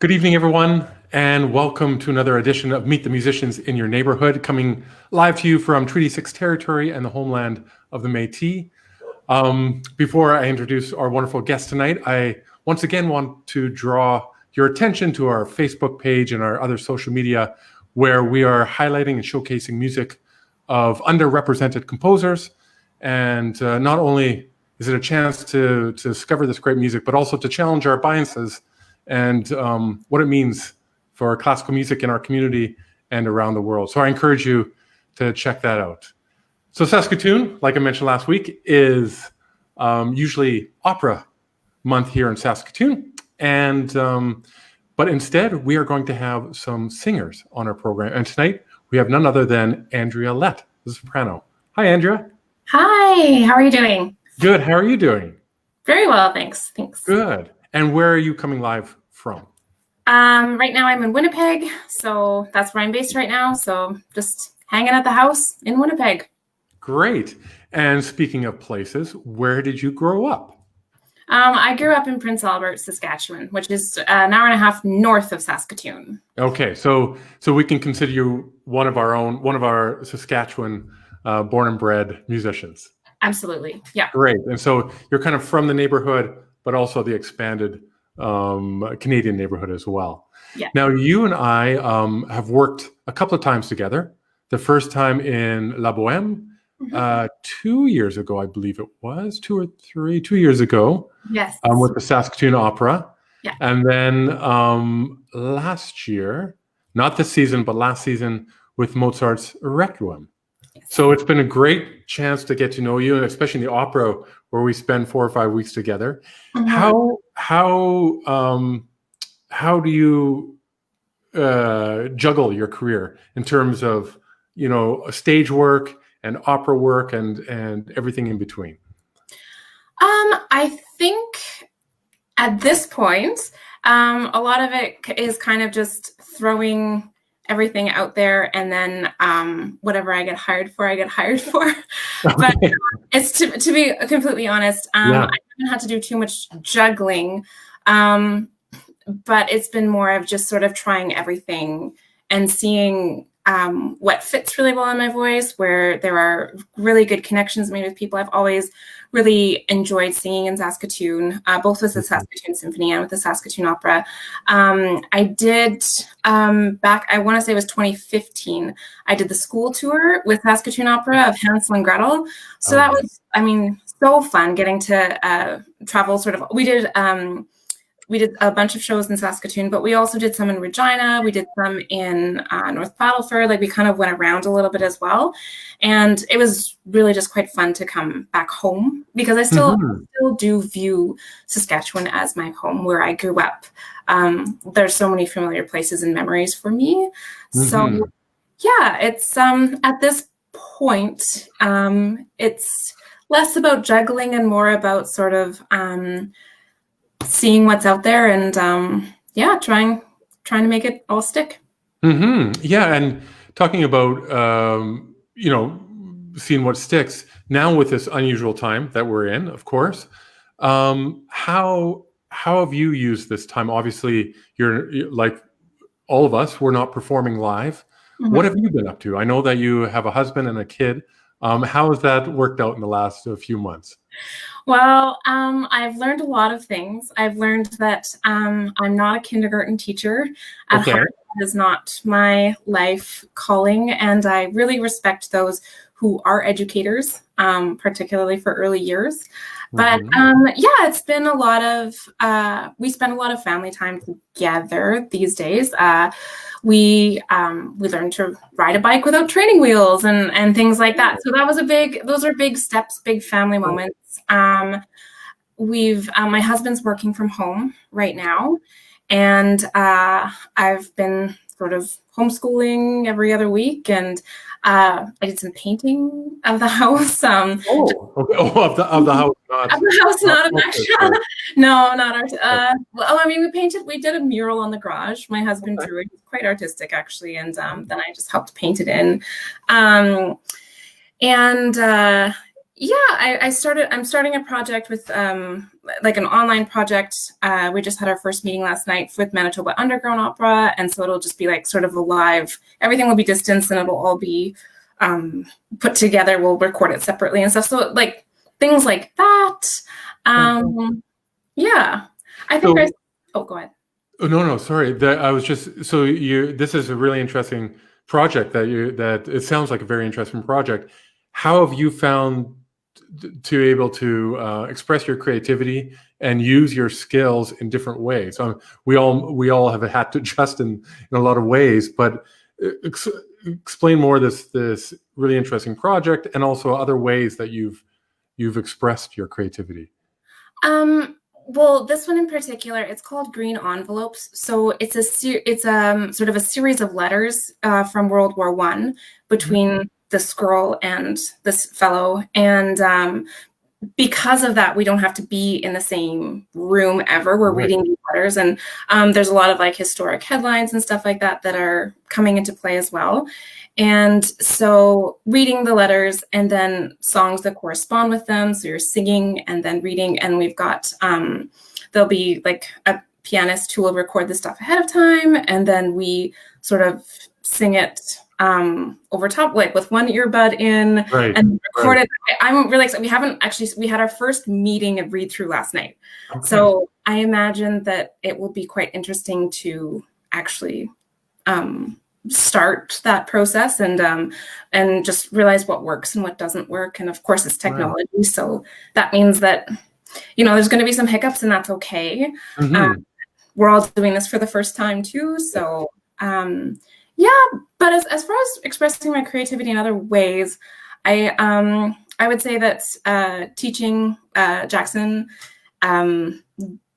Good evening, everyone, and welcome to another edition of Meet the Musicians in Your Neighborhood, coming live to you from Treaty 6 territory and the homeland of the Métis. Before I introduce our wonderful guest tonight, I once again want to draw your attention to our Facebook page and our other social media, where we are highlighting and showcasing music of underrepresented composers. And not only is it a chance to discover this great music, but also to challenge our biases and what it means for classical music in our community and around the world. So I encourage you to check that out. So Saskatoon, like I mentioned last week, is usually opera month here in Saskatoon. And but instead, we are going to have some singers on our program. And tonight, we have none other than Andrea Lett, the soprano. Hi, Andrea. Hi, how are you doing? Good. How are you doing? Very well, thanks. Good. And where are you coming live from? Right now I'm in Winnipeg, so that's where I'm based right now. So just hanging at the house in Winnipeg. Great. And speaking of places, where did you grow up? I grew up in Prince Albert, Saskatchewan, which is an hour and a half north of Saskatoon. Okay, so we can consider you one of our Saskatchewan born and bred musicians. Absolutely, yeah. Great. And so you're kind of from the neighborhood, but also the expanded Canadian neighborhood as well. Yeah. Now, you and I have worked a couple of times together. The first time in La Boheme, 2 years ago, I believe it was, 2 years ago. Yes. With the Saskatoon Opera. Yeah. And then last year, not this season, but last season with Mozart's Requiem. Yes. So it's been a great chance to get to know you, and especially in the opera where we spend 4 or 5 weeks together. Mm-hmm. How do you juggle your career in terms of, stage work and opera work and everything in between? I think at this point, a lot of it is kind of just throwing everything out there, and then whatever I get hired for. But it's to be completely honest, I haven't had to do too much juggling, but it's been more of just sort of trying everything and seeing what fits really well in my voice, where there are really good connections made with people. I've always really enjoyed singing in Saskatoon, both with the Saskatoon Symphony and with the Saskatoon Opera. I did back, I want to say it was 2015, I did the school tour with Saskatoon Opera of Hansel and Gretel. So that was, so fun getting to travel sort of. We did a bunch of shows in Saskatoon, but we also did some in Regina. We did some in North Battleford. Like, we kind of went around a little bit as well. And it was really just quite fun to come back home, because I still do view Saskatchewan as my home, where I grew up. There's so many familiar places and memories for me. So yeah, it's at this point, it's less about juggling and more about sort of seeing what's out there and trying to make it all stick. Yeah, and talking about seeing what sticks now with this unusual time that we're in, of course. How have you used this time? Obviously, you're like all of us. We're not performing live. What have you been up to? I know that you have a husband and a kid. How has that worked out in the last few months? Well, I've learned a lot of things. I've learned that I'm not a kindergarten teacher. At heart, that is not my life calling, and I really respect those who are educators, particularly for early years. But it's been a lot of, we spend a lot of family time together these days. We learned to ride a bike without training wheels and things like that. So that was those are big steps, big family moments. My husband's working from home right now, and I've been sort of homeschooling every other week, and I did some painting of the house. Of the house, not a backdrop. No, not art. We did a mural on the garage. My husband drew it. It's quite artistic, actually, and then I just helped paint it in. Yeah, I'm starting a project with like an online project. We just had our first meeting last night with Manitoba Underground Opera, and so it'll just be like sort of a live. Everything will be distance, and it'll all be put together. We'll record it separately and stuff. So like things like that. Yeah, I think. Oh, go ahead. Oh, no, sorry. I was just This is a really interesting project that it sounds like a very interesting project. How have you found to able to express your creativity and use your skills in different ways? We all have had to adjust in a lot of ways, but explain more this really interesting project and also other ways that you've expressed your creativity. Well, this one in particular, it's called Green Envelopes. So it's sort of a series of letters from World War I between this girl and this fellow. And because of that, we don't have to be in the same room ever. We're reading these letters, and there's a lot of like historic headlines and stuff like that that are coming into play as well. And so reading the letters and then songs that correspond with them. So you're singing and then reading, and we've got, there'll be like a pianist who will record the stuff ahead of time. And then we sort of sing it over top, like with one earbud in and record it. I'm really excited. We had our first meeting and read through last night. Okay. So I imagine that it will be quite interesting to actually, start that process and just realize what works and what doesn't work. And of course it's technology. So that means that, there's going to be some hiccups, and that's okay. We're all doing this for the first time too. So, but as far as expressing my creativity in other ways, I would say that teaching Jackson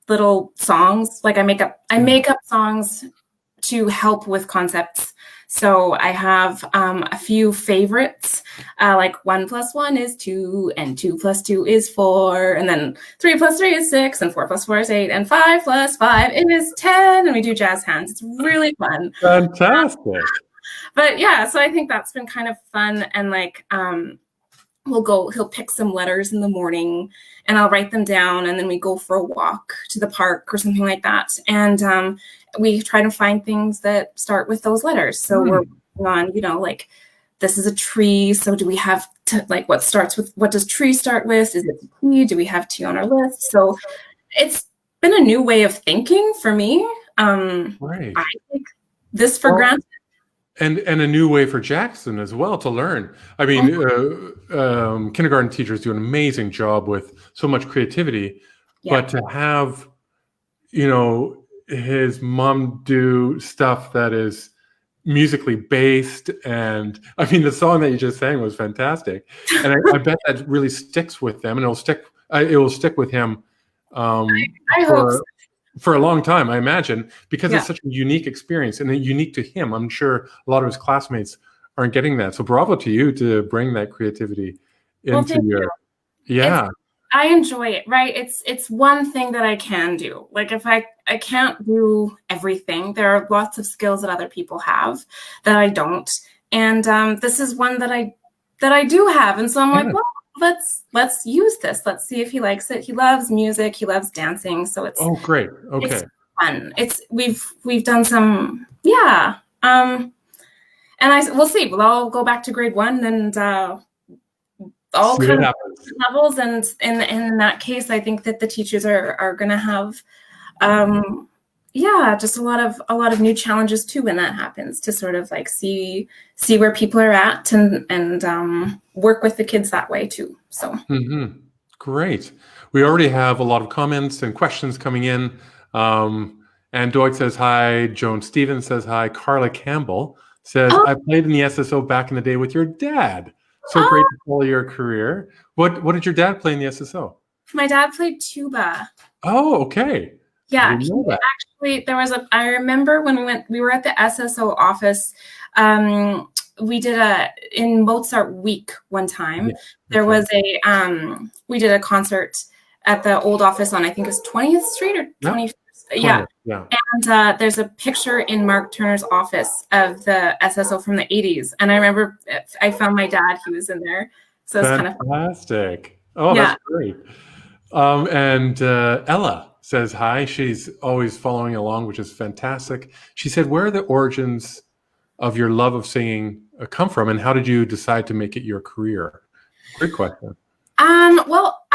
little songs, like I make up songs to help with concepts. So I have a few favorites, like 1 + 1 is 2, and 2 + 2 is 4, and then 3 + 3 is 6, and 4 + 4 is 8, and 5 + 5 is 10, and we do jazz hands. It's really fun. Fantastic. But yeah, so I think that's been kind of fun, and like he'll pick some letters in the morning, and I'll write them down, and then we go for a walk to the park or something like that. And we try to find things that start with those letters. So we're on, like this is a tree. So do we have what does tree start with? Is it T? Do we have T on our list? So it's been a new way of thinking for me. I take this for granted. And a new way for Jackson as well to learn. I mean, kindergarten teachers do an amazing job with so much creativity, but to have, his mom do stuff that is musically based, and I mean, the song that you just sang was fantastic, and I bet that really sticks with them, and it will stick with him I hope so. For a long time, I imagine, because it's such a unique experience and unique to him. I'm sure a lot of his classmates aren't getting that. So bravo to you to bring that creativity into your, I enjoy it, right? It's one thing that I can do. Like if I can't do everything, there are lots of skills that other people have that I don't. And this is one that I do have. And so I'm like, well, let's use this. Let's see if he likes it. He loves music. He loves dancing. So it's great. Okay. It's fun. We've done some, and we'll see. We'll go back to grade 1 and all kind of levels. And in that case, I think that the teachers are going to have, just a lot of new challenges too when that happens, to sort of like see where people are at and work with the kids that way too. So great. We already have a lot of comments and questions coming in. And Doig says hi. Joan Stevens says hi. Carla Campbell says, I played in the SSO back in the day with your dad. So great to follow your career. What did your dad play in the SSO? My dad played tuba. Oh, okay. Yeah, I remember when we were at the SSO office, we did in Mozart Week one time. There was we did a concert at the old office on, I think it was 20th Street or 21st. Yeah. And there's a picture in Mark Turner's office of the SSO from the 80s. And I remember I found my dad, he was in there. So it's kind of Fantastic. Oh, yeah. that's great. And Ella says hi. She's always following along, which is fantastic. She said, where are the origins of your love of singing come from, and how did you decide to make it your career? Great question. Well,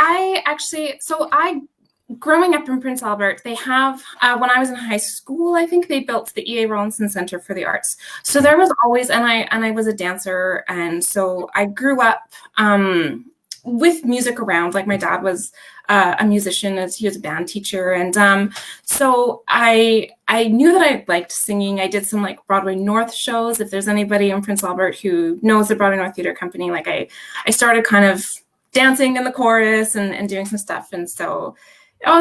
growing up in Prince Albert, they have, when I was in high school, I think they built the E.A. Rawlinson Center for the Arts. So there was always, and I was a dancer. And so I grew up with music around. Like my dad was a musician, as he was a band teacher. And so I knew that I liked singing. I did some like Broadway North shows. If there's anybody in Prince Albert who knows the Broadway North Theater Company, like I started kind of dancing in the chorus and doing some stuff. And so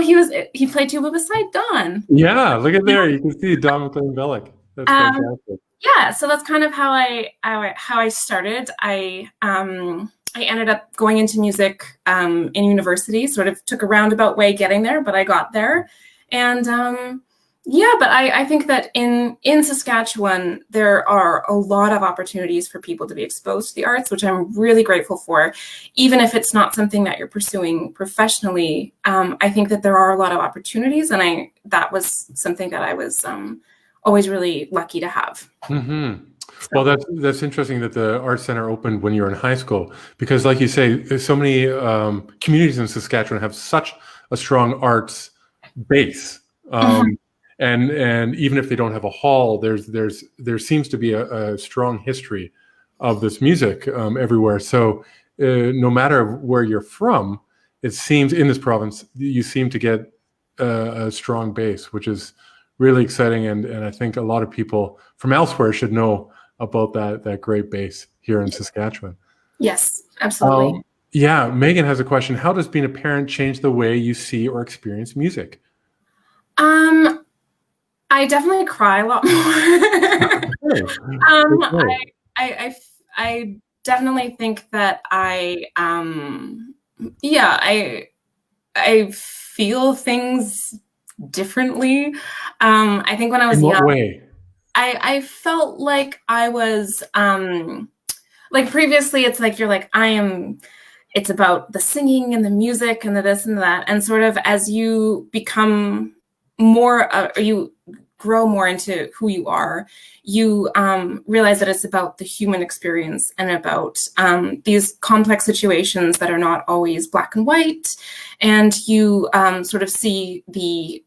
he played tuba beside Don. Yeah, look at there. You can see Don McLean-Bellick. That's fantastic. Yeah, so that's kind of how I started. I ended up going into music in university. Sort of took a roundabout way getting there, but I got there. And but I think that in Saskatchewan, there are a lot of opportunities for people to be exposed to the arts, which I'm really grateful for. Even if it's not something that you're pursuing professionally, I think that there are a lot of opportunities, and that was something that I was always really lucky to have. Mm-hmm. Well, that's interesting that the Arts Center opened when you were in high school, because like you say, so many communities in Saskatchewan have such a strong arts base. And even if they don't have a hall, there seems to be a strong history of this music everywhere. So no matter where you're from, it seems in this province, you seem to get a strong base, which is really exciting. And I think a lot of people from elsewhere should know about that great base here in Saskatchewan. Yes, absolutely. Yeah, Megan has a question. How does being a parent change the way you see or experience music? I definitely cry a lot more. I definitely think that I feel things differently. I think when I was young, in what way? I felt like I was like previously. It's like you're like it's about the singing and the music and the this and that, and sort of as you become more, you grow more into who you are, you realize that it's about the human experience and about these complex situations that are not always black and white. And you sort of see the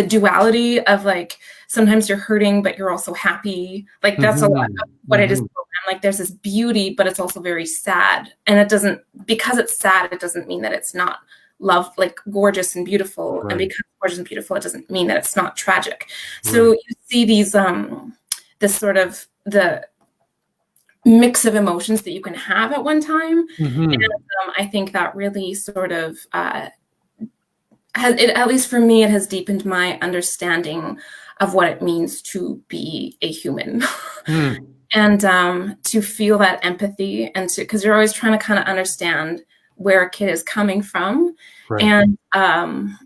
duality of like, sometimes you're hurting, but you're also happy. Like that's a lot of what it is. Like there's this beauty, but it's also very sad. And because it's sad, it doesn't mean that it's not love, like gorgeous and beautiful. Right. And because it's gorgeous and beautiful, it doesn't mean that it's not tragic. Right. So you see these, this sort of the mix of emotions that you can have at one time. And I think that really sort of at least for me, it has deepened my understanding of what it means to be a human. And to feel that empathy, and because you're always trying to kind of understand where a kid is coming from. Right. And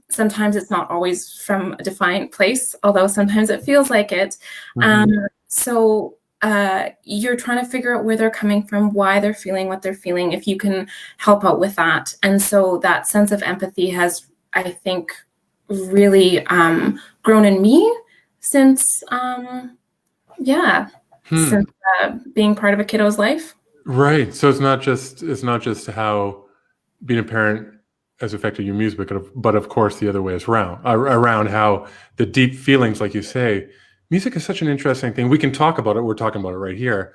sometimes it's not always from a defiant place, although sometimes it feels like it. So you're trying to figure out where they're coming from, why they're feeling what they're feeling, if you can help out with that. And so that sense of empathy has, I think, really grown in me since, since being part of a kiddo's life. Right. So it's not just how being a parent has affected your music, but of course the other way is around how the deep feelings, like you say, music is such an interesting thing. We can talk about it. We're talking about it right here,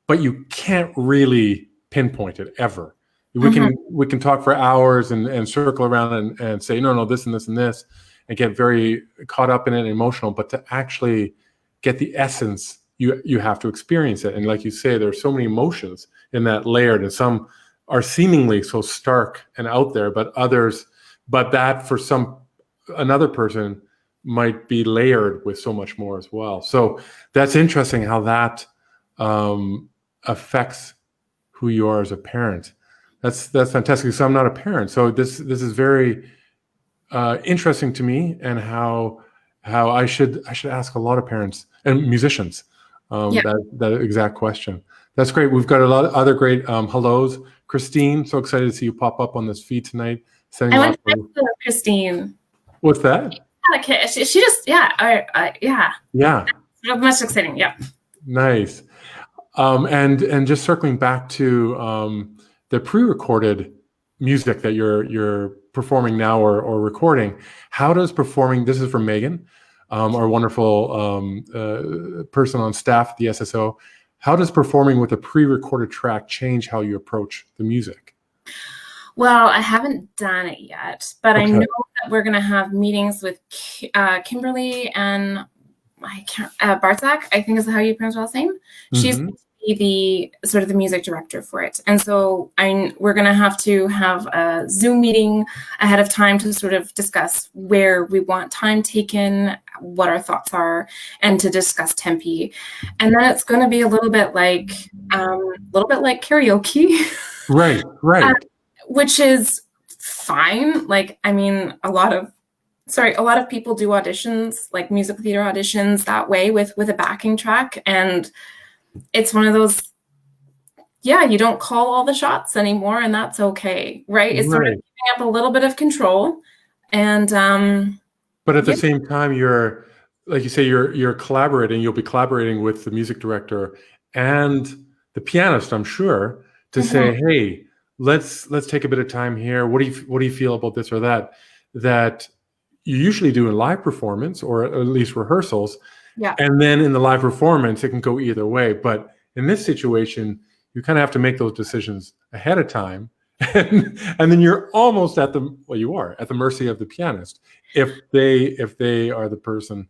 but you can't really pinpoint it ever. We can talk for hours and circle around and say, no, this and this and this, and get very caught up in it and emotional, but to actually get the essence, you have to experience it. And like you say, there's so many emotions in that layered, and some are seemingly so stark and out there, but that for another person might be layered with so much more as well. So that's interesting how that affects who you are as a parent. That's fantastic. So I'm not a parent, so this is very interesting to me, and how I should ask a lot of parents and musicians that exact question. That's great. We've got a lot of other great hellos. Christine, so excited to see you pop up on this feed tonight. I went to Christine. What's that? Okay, she just, yeah. Yeah. Much exciting, yeah. Nice. And just circling back to the pre-recorded music that you're performing now or recording, how does performing, this is from Megan, our wonderful person on staff at the SSO, how does performing with a pre-recorded track change how you approach the music? Well, I haven't done it yet, but okay. I know that we're going to have meetings with Kimberly and Bartzak, I think is how you pronounce her last name. She's going to be the sort of the music director for it. And so we're going to have a Zoom meeting ahead of time to sort of discuss where we want time taken, what our thoughts are, and to discuss tempi. And then it's going to be a little bit like karaoke. Right. Which is fine. Like, I mean, a lot of people do auditions, like music theater auditions that way with a backing track. And it's one of those, you don't call all the shots anymore, and that's okay, right? It's sort of giving up a little bit of control. And but at the same time, you're, like you say, you're collaborating, you'll be collaborating with the music director and the pianist, I'm sure, to say, hey, let's take a bit of time here. What do you feel about this or that? That you usually do in live performance or at least rehearsals. Yeah. And then in the live performance, it can go either way. But in this situation, you kind of have to make those decisions ahead of time. And then you're almost at the mercy of the pianist if they are the person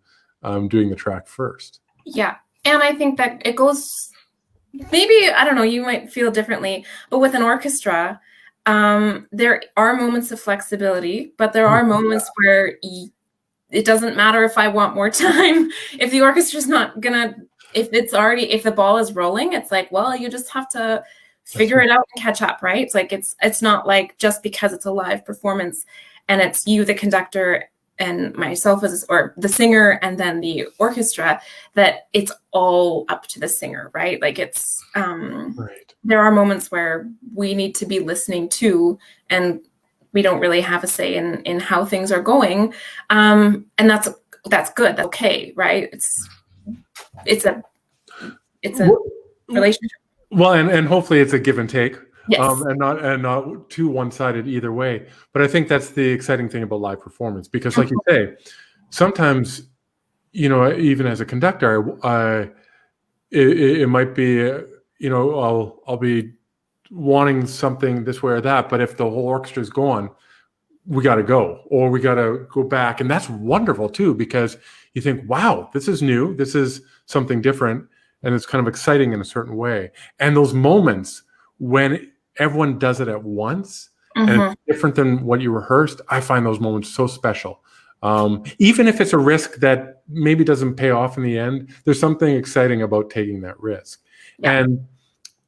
doing the track first. Yeah. And I think that it goes, maybe, I don't know, you might feel differently, but with an orchestra, there are moments of flexibility, but there are moments where it doesn't matter if I want more time. If the orchestra's not gonna, if the ball is rolling, it's like, well, you just have to figure it out and catch up, right? It's like, it's not like just because it's a live performance and it's you, the conductor, and myself or the singer, and then the orchestra, that it's all up to the singer, right? Like it's, there are moments where we need to be listening to, and we don't really have a say in how things are going. And that's good. That's okay. Right. It's a relationship. Well, and hopefully it's a give and take. Yes. And not too one-sided either way. But I think that's the exciting thing about live performance, because like you say, sometimes, even as a conductor, it might be, I'll be wanting something this way or that, but if the whole orchestra is gone, we got to go, or we got to go back. And that's wonderful too, because you think, wow, this is new. This is something different. And it's kind of exciting in a certain way. And those moments when everyone does it at once, and it's different than what you rehearsed, I find those moments so special. Even if it's a risk that maybe doesn't pay off in the end, there's something exciting about taking that risk. Yeah. And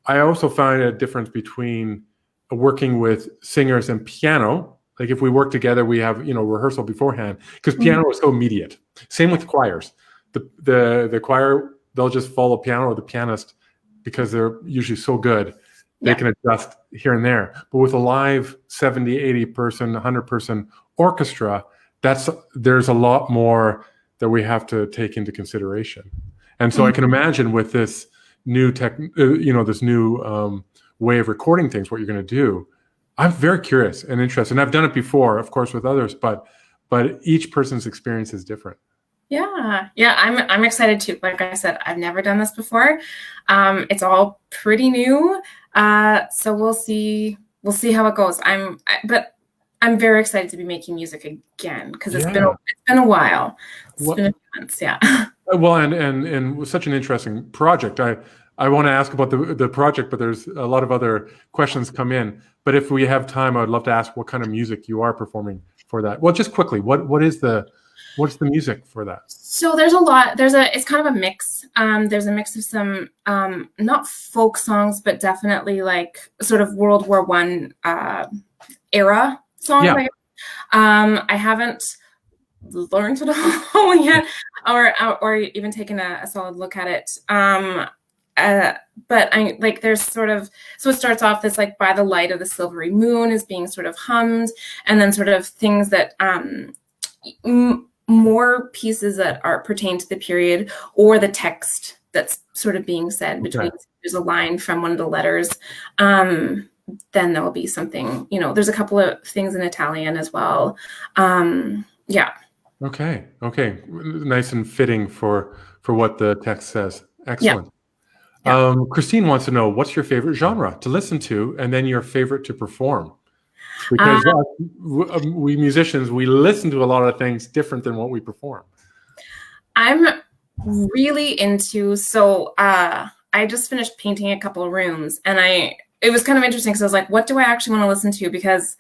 I also find a difference between working with singers and piano. Like if we work together, we have, rehearsal beforehand, because piano is so immediate. Same with choirs. The choir, they'll just follow piano or the pianist because they're usually so good. They can adjust here and there. But with a live 70, 80 person, 100 person orchestra, there's a lot more that we have to take into consideration. And so I can imagine with this new this new way of recording things, what you're going to do. I'm very curious and interested. And I've done it before, of course, with others, but each person's experience is different. Yeah, I'm excited too. Like I said, I've never done this before. It's all pretty new. So we'll see how it goes. But I'm very excited to be making music again, because it's been a while. It's been a few months, yeah. Well, and such an interesting project. I want to ask about the project, but there's a lot of other questions come in. But if we have time, I'd love to ask what kind of music you are performing for that. Well, just quickly, what's the music for that? So there's a lot. It's kind of a mix. There's a mix of some not folk songs, but definitely like sort of World War I era songs. Yeah. I haven't learned it all yet, or even taken a solid look at it. but I like there's sort of, so it starts off this like by the light of the silvery moon is being sort of hummed, and then sort of things that more pieces that are pertain to the period, or the text that's sort of being said between, there's a line from one of the letters, then there'll be something, there's a couple of things in Italian as well. Yeah. Okay. Nice and fitting for what the text says. Excellent. Yeah. Christine wants to know, what's your favorite genre to listen to, and then your favorite to perform? Because we musicians, we listen to a lot of things different than what we perform. I'm really into, I just finished painting a couple of rooms, and it was kind of interesting because I was like, what do I actually want to listen to? Because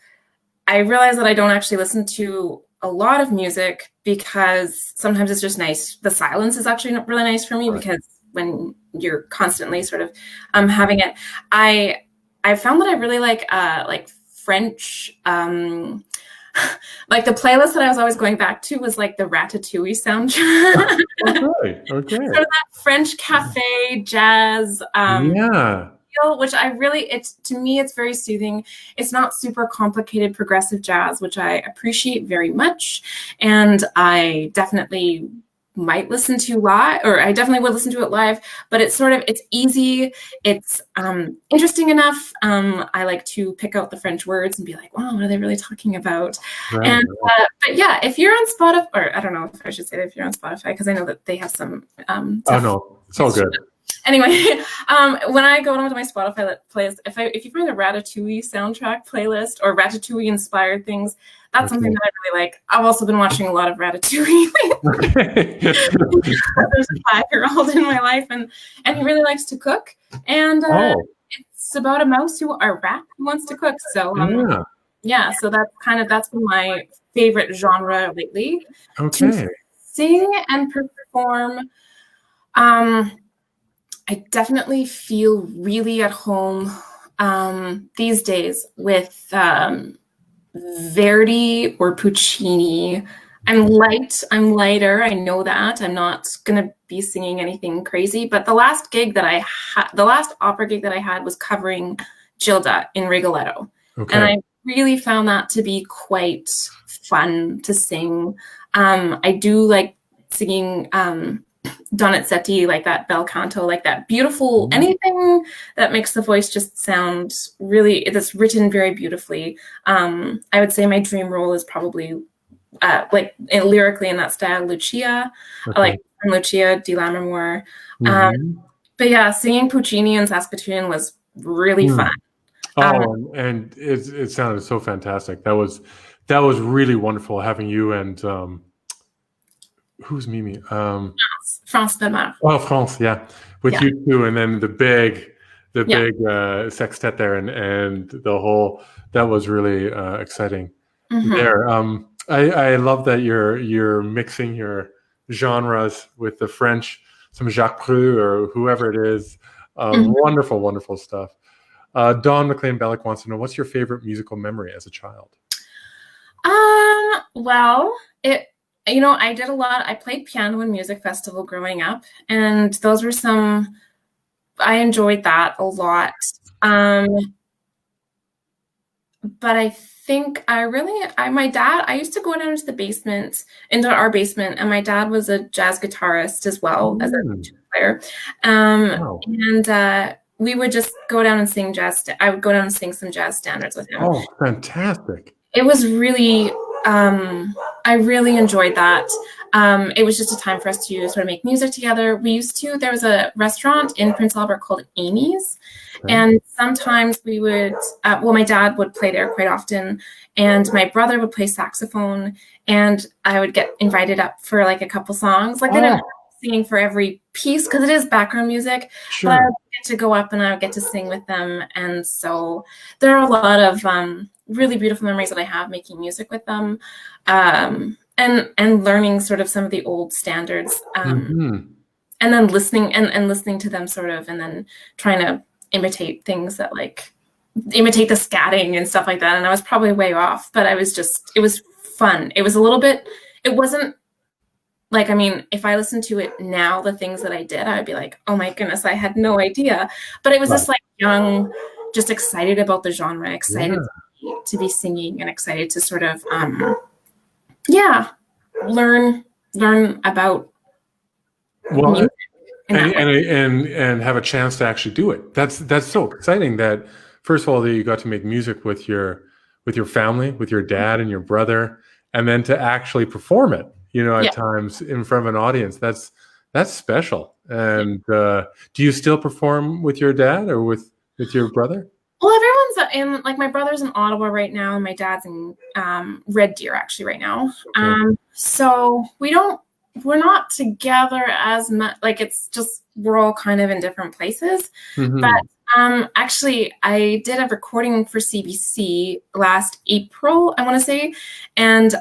I realized that I don't actually listen to a lot of music, because sometimes it's just nice. The silence is actually really nice for me, because when you're constantly sort of having it, I found that I really like French, like the playlist that I was always going back to was like the Ratatouille soundtrack. Okay. So that French cafe jazz, which I really, to me, it's very soothing. It's not super complicated progressive jazz, which I appreciate very much. And I definitely might listen to live, or I definitely would listen to it live, but it's easy. It's interesting enough. I like to pick out the French words and be like, wow, what are they really talking about? Right. And but yeah, if you're on Spotify, or I don't know if I should say that if you're on Spotify, because I know that they have some oh no, it's all good. Anyway, when I go onto my Spotify playlist, if you find a Ratatouille soundtrack playlist or Ratatouille inspired things, that's something that I really like. I've also been watching a lot of Ratatouille. There's a 5-year-old in my life, and he really likes to cook. And it's about a rat who wants to cook. So so that's been my favorite genre lately. Okay. To sing and perform. I definitely feel really at home these days with Verdi or Puccini. I'm lighter. I know that. I'm not going to be singing anything crazy. But the last opera gig that I had was covering Gilda in Rigoletto. Okay. And I really found that to be quite fun to sing. I do like singing Donizetti, like that bel canto, like that beautiful, anything that makes the voice just sound really, that's written very beautifully. I would say my dream role is probably lyrically in that style, Lucia, like from Lucia di Lammermoor. But yeah, singing Puccini in Saskatchewan was really fun. And it sounded so fantastic. That was really wonderful having you and who's Mimi? France Belmar. Oh, France, yeah. With you two, and then the big sextet there, and the whole, that was really exciting. There. I love that you're mixing your genres with the French, some Jacques Preux or whoever it is. Wonderful, wonderful stuff. Dawn McLean-Bellick wants to know, what's your favorite musical memory as a child? Well, I did a lot. I played piano in music festival growing up, and those were I enjoyed that a lot. But I think my dad, I used to go down into our basement, and my dad was a jazz guitarist as well as a player. And we would just go down and sing jazz. I would go down and sing some jazz standards with him. Oh, fantastic. It was really, I really enjoyed that. It was just a time for us to sort of make music together. There was a restaurant in Prince Albert called Amy's. And sometimes we would, my dad would play there quite often, and my brother would play saxophone, and I would get invited up for like a couple songs. Like they didn't singing for every piece because it is background music, but I would get to go up and I would get to sing with them. And so there are a lot of really beautiful memories that I have making music with them, and learning sort of some of the old standards, and then listening to them sort of, and then trying to imitate things that imitate the scatting and stuff like that. And I was probably way off, but it was fun. It was it wasn't like, I mean, if I listen to it now, the things that I did, I would be like, oh my goodness, I had no idea. But it was just like young, just excited about the genre, excited to be singing, and excited to sort of, learn about music. And have a chance to actually do it. That's so exciting that, first of all, that you got to make music with your family, with your dad and your brother, and then to actually perform it, at times in front of an audience. That's special. And do you still perform with your dad or with your brother? Well, everyone's in, like, my brother's in Ottawa right now, and my dad's in Red Deer actually right now. Okay. So we're not together as much. Like, it's just, we're all kind of in different places. Mm-hmm. But actually, I did a recording for CBC last April, I want to say. And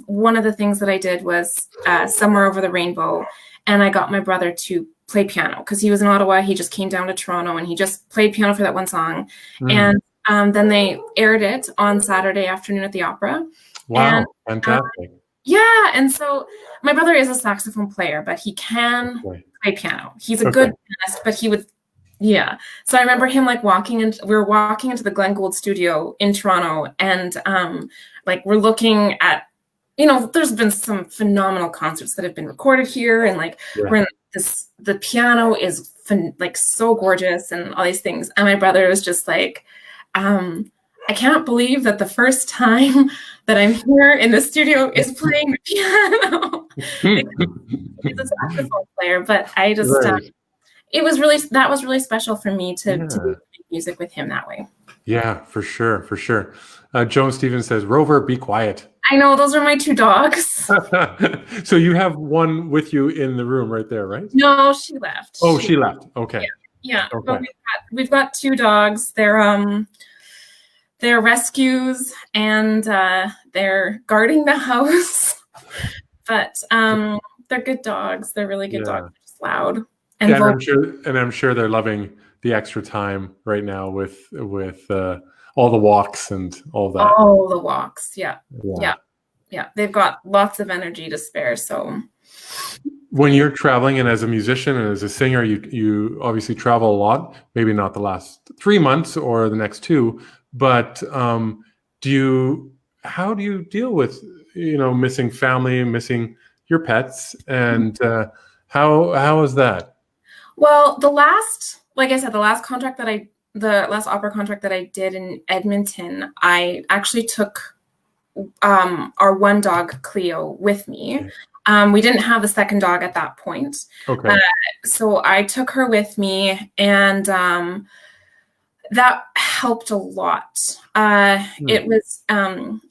one of the things that I did was Somewhere Over the Rainbow. And I got my brother to play piano because he was in Ottawa. He just came down to Toronto and he just played piano for that one song. Mm. And then they aired it on Saturday afternoon at the Opera. Wow, and, fantastic. Yeah, and so my brother is a saxophone player, but he can play piano. He's a good pianist, but he would, So I remember him we were walking into the Glenn Gould studio in Toronto, and we're looking at, there's been some phenomenal concerts that have been recorded here, and we're in this, the piano is so gorgeous and all these things. And my brother was just like, I can't believe that the first time that I'm here in the studio is playing the piano. He's a saxophone player, but I just, that was really special for me to make music with him that way. Yeah, for sure. Joan Stevens says, Rover, be quiet. I know, those are my two dogs. So you have one with you in the room right there, right? No, she left. Oh, she left. Okay. Yeah. Okay. But we've got two dogs. They're rescues, and they're guarding the house. But they're good dogs. They're really good dogs. They're just loud. And I'm sure they're loving the extra time right now with all the walks and all that. All the walks, yeah. They've got lots of energy to spare. So when you're traveling, and as a musician and as a singer, you obviously travel a lot. Maybe not the last 3 months or the next 2, but how do you deal with missing family, missing your pets, and how is that? Well, the last opera contract that I did in Edmonton, I actually took our one dog, Cleo, with me. We didn't have a second dog at that point. Okay. So I took her with me, and that helped a lot. It was, and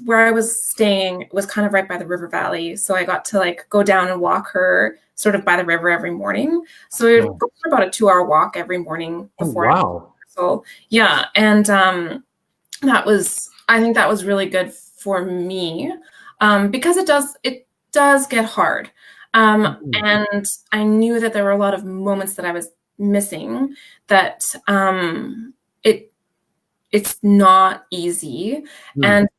where I was staying was kind of right by the river valley. So I got to go down and walk her sort of by the river every morning. So it would go for about a 2-hour walk every morning before. Oh, wow. So yeah. And I think that was really good for me, because it does get hard. And I knew that there were a lot of moments that I was missing, that it's not easy. And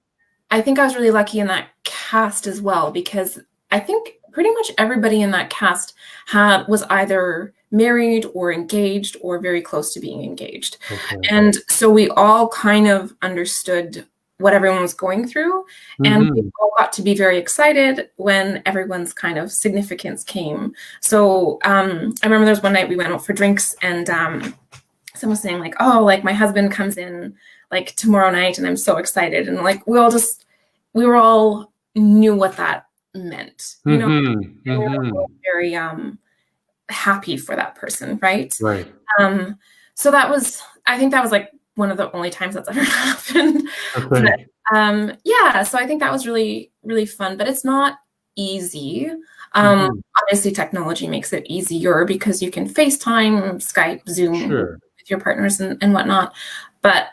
I think I was really lucky in that cast as well, because I think pretty much everybody in that cast was either married or engaged or very close to being engaged. Okay. And so we all kind of understood what everyone was going through. And we all got to be very excited when everyone's kind of significance came. So I remember there was one night we went out for drinks, and someone was saying my husband comes in tomorrow night, and I'm so excited. And we were all knew what that meant, we were all very happy for that person, right? So I think that was one of the only times that's ever happened. Okay. But, so I think that was really, really fun, but it's not easy. Obviously technology makes it easier because you can FaceTime, Skype, Zoom with your partners and whatnot. But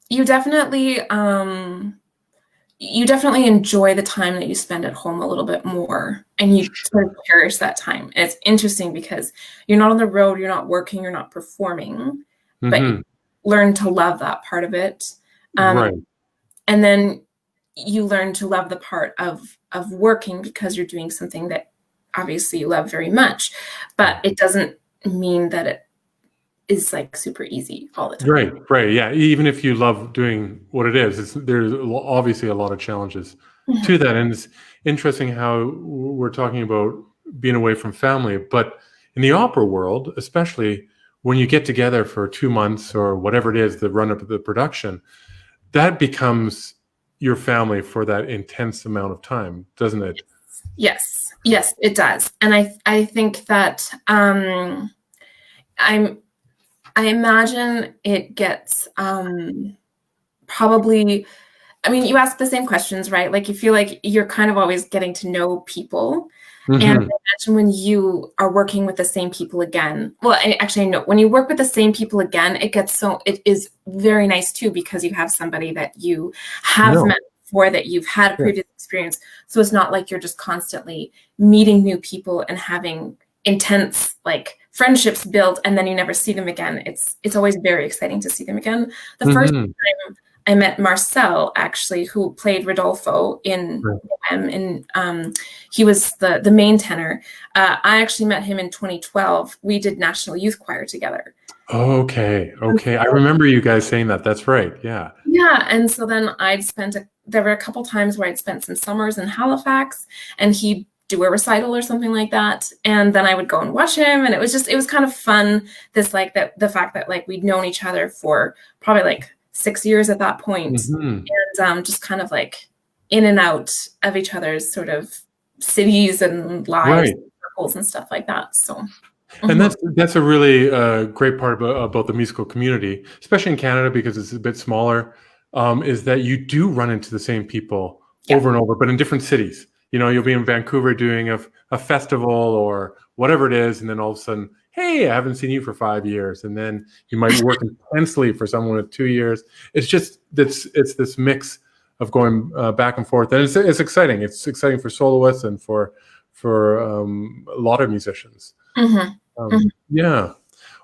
you definitely enjoy the time that you spend at home a little bit more, and you sort of cherish that time. And it's interesting because you're not on the road, you're not working, you're not performing, but you learn to love that part of it. And then you learn to love the part of working because you're doing something that obviously you love very much, but it doesn't mean that it is like super easy all the time. Right. Yeah. Even if you love doing what it is, there's obviously a lot of challenges to that. And it's interesting how we're talking about being away from family, but in the opera world, especially when you get together for 2 months or whatever it is, the run up of the production, that becomes your family for that intense amount of time, doesn't it? Yes, it does. And I think that I imagine it gets probably, I mean, you ask the same questions, right? Like you feel like you're kind of always getting to know people. And I imagine when you are working with the same people again, well, actually, no, when you work with the same people again, it is very nice too, because you have somebody that you have met before, that you've had a previous experience. So it's not like you're just constantly meeting new people and having intense like friendships built and then you never see them again. It's always very exciting to see them again. The first time I met Marcel, actually, who played Rodolfo in he was the main tenor. I actually met him in 2012. We did National Youth Choir together. Okay. I remember you guys saying that. That's right. Yeah. Yeah. And so then there were a couple times where I'd spent some summers in Halifax and he'd do a recital or something like that. And then I would go and watch him. And it was kind of fun. The fact that like we'd known each other for probably like 6 years at that point, and just kind of like in and out of each other's sort of cities and lives, and circles and stuff like that. So, and that's a really great part about the musical community, especially in Canada, because it's a bit smaller, is that you do run into the same people over and over, but in different cities. You know, you'll be in Vancouver doing a festival or whatever it is, and then all of a sudden, hey, I haven't seen you for 5 years. And then you might work intensely for someone with 2 years. It's just, it's this mix of going back and forth. And it's exciting. It's exciting for soloists and for a lot of musicians. Yeah.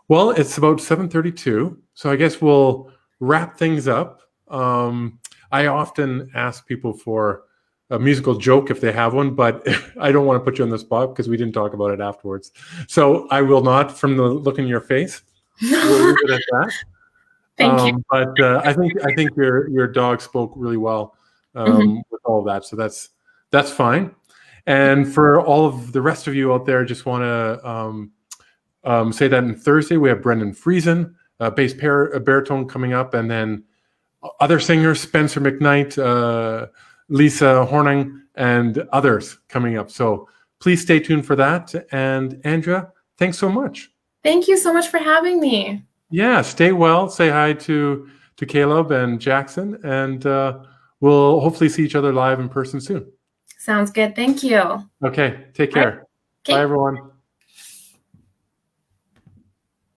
Well, it's about 7:32. So I guess we'll wrap things up. I often ask people for a musical joke if they have one, but I don't want to put you on the spot because we didn't talk about it afterwards. So I will not, from the look in your face. We'll leave it at that. Thank you. But I think your dog spoke really well with all of that. So that's fine. And for all of the rest of you out there, just want to say that on Thursday we have Brendan Friesen, bass baritone coming up, and then other singers, Spencer McKnight, Lisa Horning, and others coming up. So please stay tuned for that. And Andrea, thanks so much. Thank you so much for having me. Yeah, stay well. Say hi to Caleb and Jackson, and we'll hopefully see each other live in person soon. Sounds good. Thank you. Okay, take care. Okay. Bye, everyone.